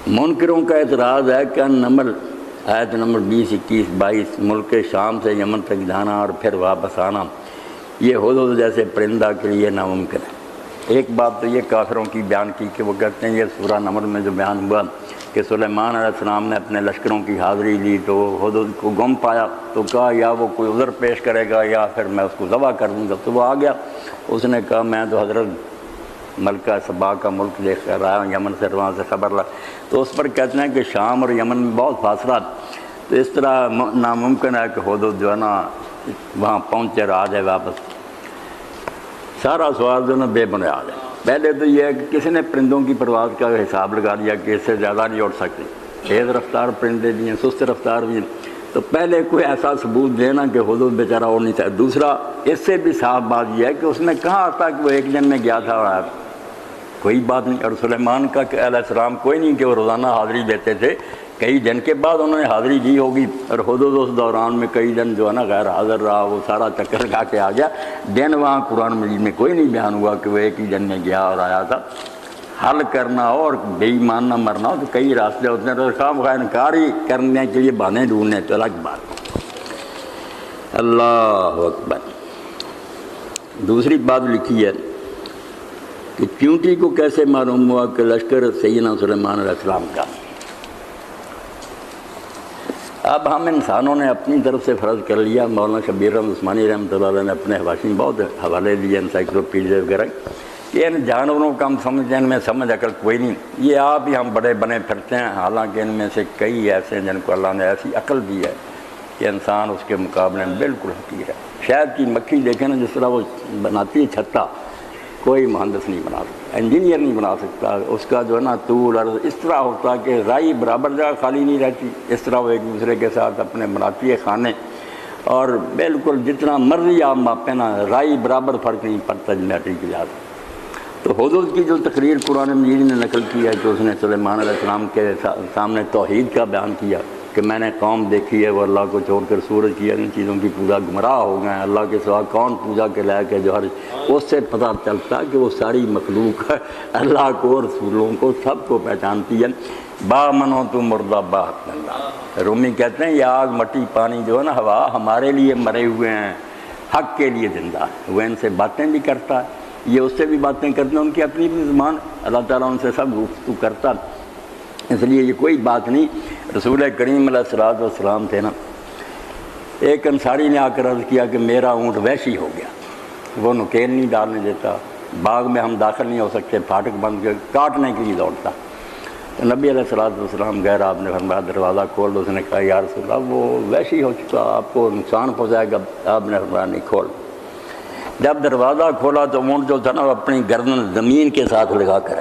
منکروں کا اعتراض ہے کہ نمبر آیت نمبر 20 21 22 ملک شام سے یمن تک جانا اور پھر واپس آنا یہ ہدہد جیسے پرندہ کے لیے ناممکن ہے۔ ایک بات تو یہ کافروں کی بیان کی کہ وہ کہتے ہیں یہ سورہ نمر میں جو بیان ہوا کہ سلیمان علیہ السلام نے اپنے لشکروں کی حاضری لی تو ہدہد کو گم پایا تو کہا یا وہ کوئی عذر پیش کرے گا یا پھر میں اس کو ذبح کر دوں گا، تو وہ آ گیا، اس نے کہا میں تو حضرت ملکہ سبا کا ملک دیکھ کر آیا ہوں، یمن سے وہاں سے خبر لا، تو اس پر کہتے ہیں کہ شام اور یمن میں بہت فاصلہ، تو اس طرح ناممکن ہے کہ ہدہد جو ہے نا وہاں پہنچے اور آ جائے واپس۔ سارا سوال جو نا بے بنیاد ہے۔ پہلے تو یہ ہے کہ کسی نے پرندوں کی پرواز کا حساب لگا دیا کہ اس سے زیادہ نہیں اڑ سکتے، تیز رفتار پرندے بھی ہیں، سست رفتار بھی ہیں، تو پہلے کوئی ایسا ثبوت دینا کہ ہدہد بیچارہ اڑ نہیں سکتا۔ دوسرا اس سے بھی صاف بات یہ ہے کہ اس نے کہا تھا کہ وہ ایک دن میں گیا تھا اور آیا، کوئی بات نہیں۔ اور سلیمان کا علیہ السلام کوئی نہیں کہ وہ روزانہ حاضری دیتے تھے، کئی دن کے بعد انہوں نے حاضری دی ہوگی، اور ہدہد اس دوران میں کئی دن جو ہے نا غیر حاضر رہا، وہ سارا چکر لگا کے آ گیا۔ دن وہاں قرآن مجید میں کوئی نہیں بیان ہوا کہ وہ ایک ہی دن میں گیا اور آیا تھا۔ حل کرنا ہو اور بے ایمان نہ مرنا ہو تو کئی راستے ہوتے ہیں، تو خواہ مخواہ انکاری کرنے کے لیے بہانے ڈھونڈنے تو الگ بات۔ اللہ اکبر۔ دوسری بات لکھی ہے کہ چیونٹی کو کیسے معلوم ہوا کہ لشکر سیدنا سلیمان علیہ السلام کا؟ اب ہم انسانوں نے اپنی طرف سے فرض کر لیا، مولانا شبیر احمد عثمانی رحمۃ اللہ علیہ نے اپنے حواشی میں بہت حوالے دیے انسائکلوپیڈیا وغیرہ کہ ان جانوروں کا ہم سمجھتے ہیں ان میں سمجھ عقل کوئی نہیں، یہ آپ ہی ہم بڑے بنے پھرتے ہیں، حالانکہ ان میں سے کئی ایسے ہیں جن کو اللہ نے ایسی عقل دی ہے کہ انسان اس کے مقابلے میں بالکل حقیر ہے۔ شہد کی مکھی دیکھیں نا جس طرح وہ بناتی ہے چھتا، کوئی مہندس نہیں بنا سکتا، انجینئر نہیں بنا سکتا، اس کا جو ہے نا طول عرض اس طرح ہوتا کہ رائی برابر جگہ خالی نہیں رہتی، اس طرح وہ ایک دوسرے کے ساتھ اپنے بناتی ہے کھانے، اور بالکل جتنا مرضی آپ ماپیں نا رائی برابر فرق نہیں پڑتا جمیٹری کی لحاظ سے۔ تو ہدہد کی جو تقریر قرآن مجید نے نقل کی ہے کہ اس نے سلیمان علیہ السلام کے سامنے توحید کا بیان کیا کہ میں نے قوم دیکھی ہے وہ اللہ کو چھوڑ کر سورج کی ان چیزوں کی پوجا گمراہ ہو گئے ہیں، اللہ کے سوا کون پوجا کے لائق ہے جو ہر، اس سے پتہ چلتا کہ وہ ساری مخلوق اللہ کو، رسولوں کو، سب کو پہچانتی ہے۔ با منو تو مردہ با حق اللہ، رومی کہتے ہیں یہ آگ مٹی پانی جو ہے نا ہوا ہمارے لیے مرے ہوئے ہیں، حق کے لیے زندہ ہے، وہ ان سے باتیں بھی کرتا ہے، یہ اس سے بھی باتیں کرتے ہیں، ان کی اپنی اپنی زبان، اللہ تعالیٰ ان سے سب گفتگو کرتا، اس لیے یہ کوئی بات نہیں۔ رسول کریم علیہ السلام تھے نا، ایک انصاری نے آ کر عرض کیا کہ میرا اونٹ وحشی ہو گیا، وہ نکیل نہیں ڈالنے دیتا، باغ میں ہم داخل نہیں ہو سکتے، پھاٹک بند کے کاٹنے کے لیے دوڑتا، تو نبی علیہ السلام غیر آپ نے فرمایا دروازہ کھول دو، اس نے کہا یا رسول اللہ وہ وحشی ہو چکا، آپ کو نقصان پہنچائے گا، آپ نے فرمایا نہیں کھول۔ جب دروازہ کھولا تو اونٹ جو تھا نا وہ اپنی گردن زمین کے ساتھ لگا کر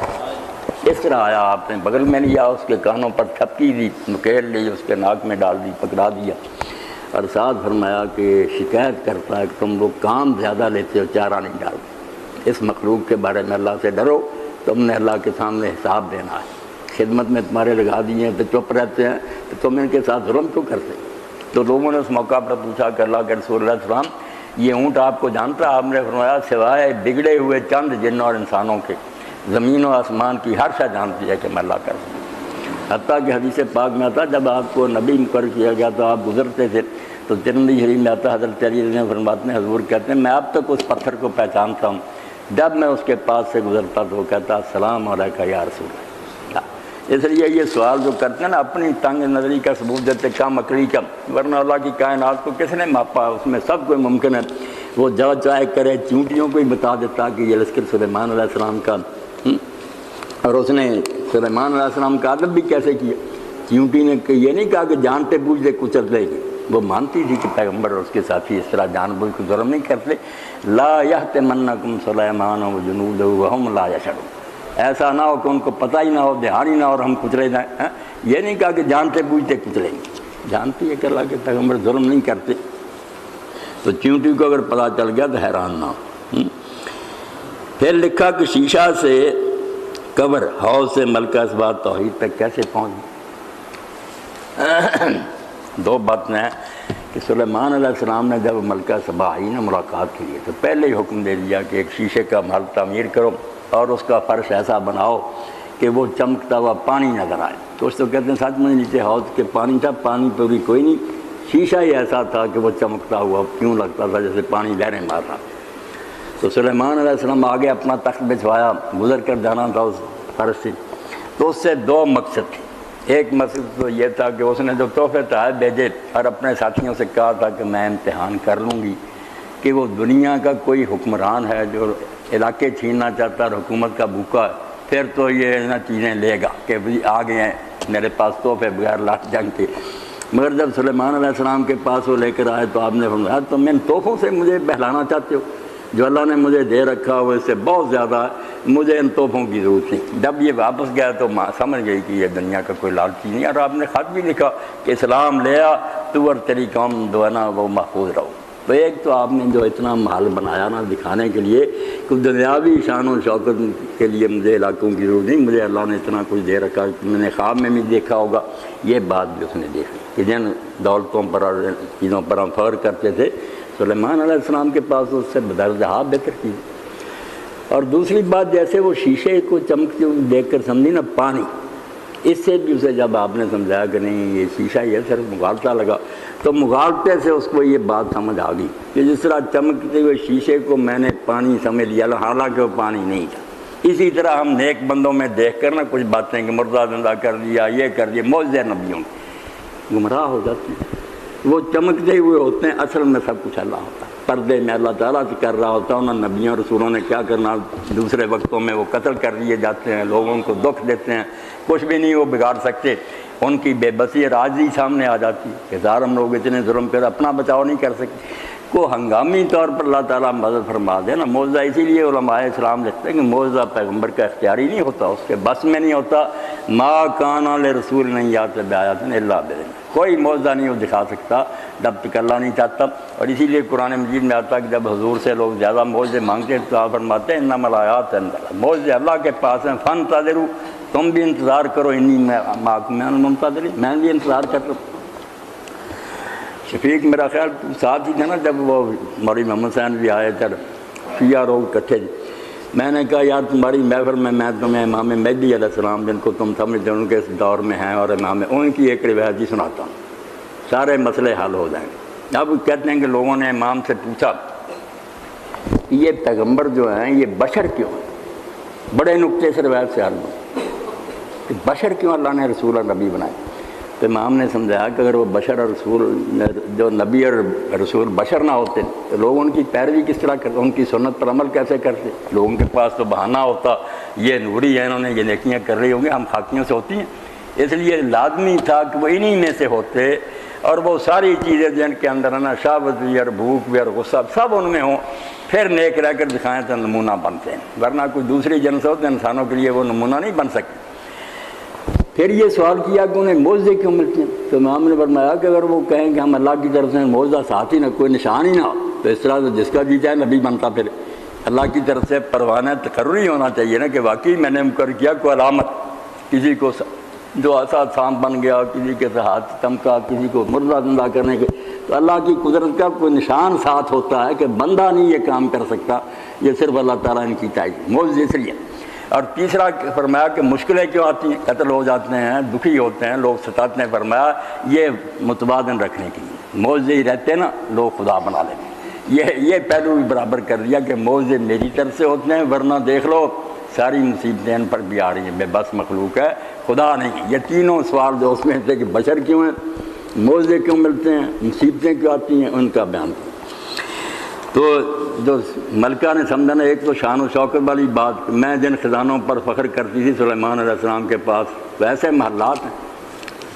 اس طرح آیا، آپ نے بغل میں لیا، اس کے کانوں پر تھپکی دی، نکیل لی، اس کے ناک میں ڈال دی، پکڑا دیا، اور ساتھ فرمایا کہ شکایت کرتا ہے کہ تم لوگ کام زیادہ لیتے ہو، چارہ نہیں ڈالتے، اس مخلوق کے بارے میں اللہ سے ڈرو، تم نے اللہ کے سامنے حساب دینا ہے، خدمت میں تمہارے لگا دیے ہیں تو چپ رہتے ہیں، تو تم ان کے ساتھ ظلم کیوں کرتے؟ تو لوگوں نے اس موقع پر پوچھا کہ اللہ کے رسول علیہ السلام یہ اونٹ آپ کو جانتا ہے؟ آپ نے فرمایا سوائے بگڑے ہوئے چند جنوں اور انسانوں کے زمین و آسمان کی ہر شے جانتی ہے کہ میں اللہ کر دوں۔ حتیٰ کہ حدیث پاک میں آتا جب آپ کو نبی مقرر کیا گیا تو آپ گزرتے تھے، تو ترمذی شریف میں آتا حضرت علی رضی اللہ عنہ فرماتے ہیں حضور کہتے ہیں میں اب تک اس پتھر کو پہچانتا ہوں، جب میں اس کے پاس سے گزرتا تو وہ کہتا السلام علیکہ یا رسول اللہ۔ اس لیے یہ سوال جو کرتے ہیں نا اپنی تنگ نظری کا ثبوت دیتے کم عقلی کا، ورنہ اللہ کی کائنات کو کس نے ماپا؟ اس میں سب کوئی ممکن ہے، وہ جو چاہے کرے، چونٹیوں کو ہی بتا دیتا کہ یہ لشکر سلیمان علیہ السلام کا، اور اس نے سلیمان علیہ السلام کا ادب بھی کیسے کیا۔ چیونٹی نے یہ نہیں کہا کہ جانتے بوجھتے کچل لے گی، وہ مانتی تھی کہ پیغمبر اور اس کے ساتھی اس طرح جان بوجھ کے ظلم نہیں کرتے۔ لا یحتمنکم سلیمان وجنودہ وہم لا یشعرون، ایسا نہ ہو کہ ان کو پتہ ہی نہ ہو، دھیان ہی نہ ہو اور ہم کچلے جائیں۔ یہ نہیں کہا کہ جانتے بوجھتے کچلیں گے، جانتی ہے کہ اللہ کے پیغمبر ظلم نہیں کرتے۔ تو چیونٹی کو اگر پتہ چل گیا تو حیران نہ ہو۔ پھر لکھا کہ شیشہ سے کور حوض سے ملکہ اسبات توحید تک کیسے پہنچ۔ دو باتیں ہیں کہ سلیمان علیہ السلام نے جب ملکہ سبا آئی نا ملاقات کے لیے تو پہلے ہی حکم دے دیا کہ ایک شیشے کا محل تعمیر کرو اور اس کا فرش ایسا بناؤ کہ وہ چمکتا ہوا پانی نظر آئے. تو اس تو کہتے ہیں سچ میں نیچے حوض کے پانی تھا, پانی پوری کوئی نہیں, شیشہ ہی ایسا تھا کہ وہ چمکتا ہوا کیوں لگتا تھا جیسے پانی لہریں مار رہا. تو سلیمان علیہ السلام آگے اپنا تخت بچھوایا, گزر کر جانا تھا اس فرش سے. تو اس سے دو مقصد تھے. ایک مقصد تو یہ تھا کہ اس نے جو تحفے تحائف بھیجے اور اپنے ساتھیوں سے کہا تھا کہ میں امتحان کر لوں گی کہ وہ دنیا کا کوئی حکمران ہے جو علاقے چھیننا چاہتا ہے اور حکومت کا بھوکا ہے, پھر تو یہ نہ چیزیں لے گا کہ آ گئے ہیں میرے پاس تحفے بغیر لاٹھ جنگ کے. مگر جب سلیمان علیہ السلام کے پاس وہ لے کر آئے تو آپ نے فرمایا تم ان تحفوں سے مجھے بہلانا چاہتے ہو, جو اللہ نے مجھے دے رکھا وہ اس سے بہت زیادہ ہے, مجھے ان تحفوں کی ضرورت نہیں. جب یہ واپس گیا تو ماں سمجھ گئی کہ یہ دنیا کا کوئی لالچی نہیں. اور آپ نے خط بھی لکھا کہ اسلام لے آ تو اور تیری قوم جو ہے نا وہ محفوظ رہو. تو ایک تو آپ نے جو اتنا محل بنایا نا دکھانے کے لیے کہ دنیاوی شان و شوکت کے لیے مجھے علاقوں کی ضرورت نہیں, مجھے اللہ نے اتنا کچھ دے رکھا کہ میں نے خواب میں بھی دیکھا ہوگا. یہ بات بھی اس نے دیکھی کہ جن دولتوں پر اور چیزوں پر ہم فخر کرتے تھے سلیمان علیہ السلام کے پاس اس سے بدرجہ بہتر چیز. اور دوسری بات جیسے وہ شیشے کو چمکتے ہوئے دیکھ کر سمجھی نا پانی, اس سے بھی اسے جب آپ نے سمجھایا کہ نہیں یہ شیشہ ہی ہے, صرف مغالطہ لگا, تو مغالطے سے اس کو یہ بات سمجھ آ گئی کہ جس طرح چمکتے ہوئے شیشے کو میں نے پانی سمجھ لیا حالانکہ وہ پانی نہیں تھا. اسی طرح ہم نیک بندوں میں دیکھ کر نا کچھ باتیں کہ مردہ زندہ کر دیا, یہ کر دیا, معجزے نبیوں کی گمراہ ہو جاتی ہیں. وہ چمکتے ہوئے ہوتے ہیں, اصل میں سب کچھ اللہ ہوتا ہے, پردے میں اللہ تعالیٰ سے کر رہا ہوتا ہے. انہوں نے نبیوں رسولوں نے کیا کرنا, دوسرے وقتوں میں وہ قتل کر دیے جاتے ہیں, لوگوں کو دکھ دیتے ہیں, کچھ بھی نہیں وہ بگاڑ سکتے. ان کی بے بسی راضی سامنے آ جاتی ہے کہ ظاہر ہم لوگ اتنے ظلم کر اپنا بچاؤ نہیں کر سکتے. کو ہنگامی طور پر اللہ تعالیٰ مدد فرما دے نا معجزہ. اسی لیے علماء اسلام لکھتے ہیں کہ معجزہ پیغمبر کا اختیاری نہیں ہوتا, اس کے بس میں نہیں ہوتا. ما کان لرسول نہیں آتے بیات الا بإذن, کوئی معجزہ نہیں وہ دکھا سکتا جب تک اللہ نہیں چاہتا. اور اسی لیے قرآن مجید میں آتا ہے کہ جب حضور سے لوگ زیادہ معجزے مانگتے ہیں تو آپ فرماتے ہیں انما الآیات عند اللہ, معجزے اللہ کے پاس ہیں, فانتظروا تم بھی انتظار کرو, انی معکم من المنتظرین, میں بھی انتظار کر رہا ہوں. شفیق میرا خیال ساتھ ہی تھا نا جب وہ مولوی محمد حسین بھی آئے تھے, شیعہ لوگ اکٹھے تھے. میں نے کہا یار تمہاری محفل میں تمہیں امام مہدی علیہ السلام جن کو تم سمجھتے ان کے اس دور میں ہیں اور امام, ان کی ایک روایت ہی سناتا ہوں, سارے مسئلے حل ہو جائیں گے. اب کہتے ہیں کہ لوگوں نے امام سے پوچھا کہ یہ پیغمبر جو ہیں یہ بشر کیوں ہیں, بڑے نقطے سے روایت سے حل ہو کہ بشر کیوں اللہ نے رسول اور نبی بنائے. تو امام نے سمجھایا کہ اگر وہ بشر اور رسول, جو نبی اور رسول بشر نہ ہوتے تو لوگ ان کی پیروی کس طرح کرتے, ان کی سنت پر عمل کیسے کرتے. لوگوں کے پاس تو بہانہ ہوتا, یہ نوری ہے انہوں نے یہ نیکیاں کر رہی ہوں گے, ہم خاکیوں سے ہوتی ہیں. اس لیے لازمی تھا کہ وہ انہی میں سے ہوتے اور وہ ساری چیزیں جن کے اندر نا شہوت بھی اور بھوک بھی اور غصہ سب ان میں ہوں, پھر نیک رہ کر دکھائیں تو نمونہ بنتے ہیں. ورنہ کوئی دوسری جنس ہوتے انسانوں کے لیے وہ نمونہ نہیں بن سکتے. پھر یہ سوال کیا کہ انہیں معجزے کیوں ملتے ہیں. تو امام نے فرمایا کہ اگر وہ کہیں کہ ہم اللہ کی طرف سے معجزہ ساتھ ہی نہ, کوئی نشان ہی نہ ہو, تو اس طرح سے جس کا جی چاہے نبی بنتا. پھر اللہ کی طرف سے پروانہ تقرری ہونا چاہیے نا کہ واقعی میں نے مقرر کیا کوئی علامت, کسی کو جو ایسا سانپ بن گیا, کسی کے ہاتھ چمکا, کسی کو مردہ زندہ کرنے کے, تو اللہ کی قدرت کا کوئی نشان ساتھ ہوتا ہے کہ بندہ نہیں یہ کام کر سکتا, یہ صرف اللہ تعالیٰ نے کی چاہیے معجزے اس لیے. اور تیسرا فرمایا کہ مشکلیں کیوں آتی ہیں, قتل ہو جاتے ہیں, دکھی ہوتے ہیں, لوگ ستاتے ہیں. فرمایا یہ متوازن رکھنے کے لیے معجزے ہی رہتے ہیں نا, لوگ خدا بنا لیتے ہیں. یہ پہلو بھی برابر کر دیا کہ معجزے میری طرف سے ہوتے ہیں, ورنہ دیکھ لو ساری مصیبتیں ان پر بھی آ رہی ہیں, بے بس مخلوق ہے, خدا نہیں. یہ تینوں سوال جو اس میں تھے کہ بشر کیوں ہیں, معجزے کیوں ملتے ہیں, مصیبتیں کیوں آتی ہیں, ان کا بیان تھا. تو جو ملکہ نے سمجھا نا, ایک تو شان و شوکت والی بات, میں جن خزانوں پر فخر کرتی تھی سلیمان علیہ السلام کے پاس ویسے محلات ہیں.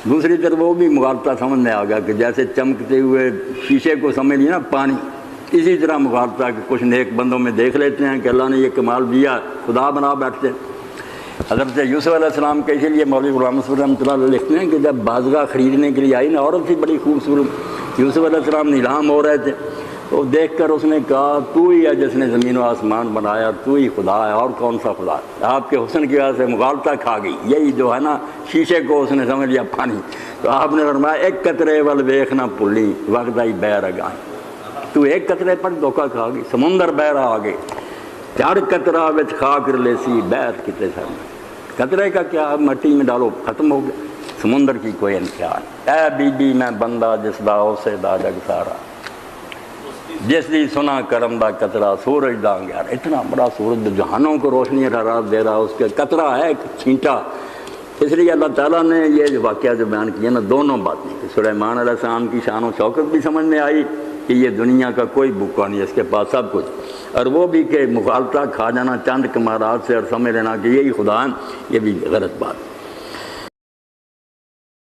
دوسری طرف وہ بھی مغالطہ سمجھ میں آ گیا کہ جیسے چمکتے ہوئے شیشے کو سمجھ لیا نا پانی, اسی طرح مغالطہ کہ کچھ نیک بندوں میں دیکھ لیتے ہیں کہ اللہ نے یہ کمال دیا, خدا بنا بیٹھتے ہیں. حضرت یوسف علیہ السلام کے اسی لیے مولوی غلام رحمۃ اللہ علیہ لکھتے ہیں کہ جب بازگاہ خریدنے کے لیے آئی نا عورت تھی بڑی خوبصورت, یوسف علیہ السلام نیلام ہو رہے تھے, تو دیکھ کر اس نے کہا تو ہی ہے جس نے زمین و آسمان بنایا, تو ہی خدا ہے, اور کون سا خدا ہے. آپ کے حسن کی وجہ سے مغالطہ کھا گئی, یہی جو ہے نا شیشے کو اس نے سمجھ لیا پانی. تو آپ نے فرمایا ایک قطرے ول ویکھنا پلی وقت آئی بہ رگائیں, تو ایک قطرے پر دھوکہ کھا گئی, سمندر بہ رہا آگے, چار قطرہ وچ خاک لیسی بیت کتے سر. قطرے کا کیا، مٹی میں ڈالو ختم ہو گیا۔ سمندر کی کوئی انتہا نہیں۔ اے بی بی میں بندہ جس دا اسے دا جگ سارا، جس دی سنا کرم دا قطرہ سورج دا انگیار۔ اتنا بڑا سورج جہانوں کو روشنی حرارت دے رہا، اس کے قطرہ ہے ایک چھینٹا۔ اس لیے اللہ تعالیٰ نے یہ جو واقعہ جو بیان کیا نا، دونوں باتیں کہ سلیمان علیہ السلام کی شان و شوکت بھی سمجھ میں آئی کہ یہ دنیا کا کوئی بھوکا نہیں، اس کے پاس سب کچھ، اور وہ بھی کہ مغالطہ کھا جانا چند کمالات سے اور سمجھ لینا کہ یہی خدا ہے، یہ بھی غلط بات ہے۔